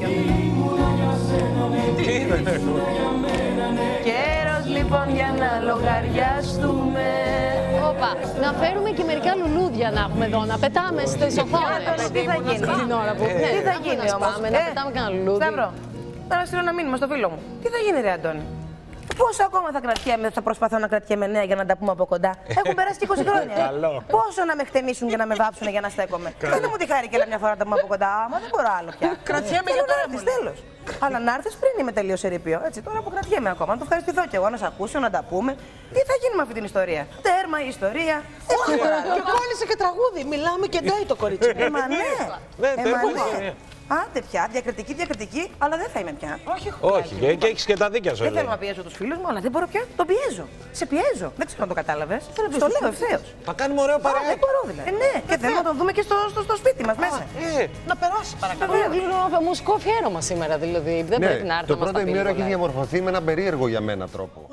τέτοιο. Τι είναι? Καιρός λοιπόν για να λογαριαστούμε. Όπα, να φέρουμε και μερικά λουλούδια να έχουμε εδώ, να πετάμε στις οθόνες. Τι θα γίνει? Την ώρα που... Τι θα γίνει όμως? Να πετάμε κανένα λουλούδι. Σταύρο, τώρα στείλω ένα μήνυμα στο φίλο μου. Τι θα γίνει ρε Αντώνη? Πόσο ακόμα θα προσπαθώ να κρατιέμαι νέα για να τα πούμε από κοντά? Έχουν περάσει και 20 χρόνια. Πόσο να με χτενίσουν και να με βάψουν για να στέκομαι? Δεν μου τη χάρη και μια φορά να τα πούμε από κοντά. Άμα δεν μπορώ άλλο πια. Κρατιέμαι για τώρα. Τέλος. Αλλά να έρθεις πριν είμαι τελείως ερείπιο. Έτσι, τώρα που κρατιέμαι ακόμα. Να το ευχαριστηθώ κι εγώ, να σε ακούσω, να τα πούμε. Τι θα γίνει με αυτή την ιστορία? Τέρμα η ιστορία. Και κόλλησε και τραγούδι. Μιλάμε και ντάει το κορίτσι. Μα ναι. Ναι. Άντε πια, διακριτική, αλλά δεν θα είμαι πια. Όχι, και έχεις και τα δίκια σου. Δεν θέλω να πιέζω τους φίλους μου, αλλά δεν μπορώ πια. Τον πιέζω. Σε πιέζω. Δεν ξέρω αν το κατάλαβες. Στο λέω ευθέως. Θα κάνουμε ωραίο παρέα. Δεν μπορώ δηλαδή. Ναι, και θέλω να τον δούμε και στο σπίτι μας μέσα. Να περάσει παρακαλώ. Μουσικό αφιέρωμα σήμερα δηλαδή. Δεν πρέπει να έρθει. Το πρώτο ημίωρο έχει διαμορφωθεί με έναν περίεργο για μένα τρόπο.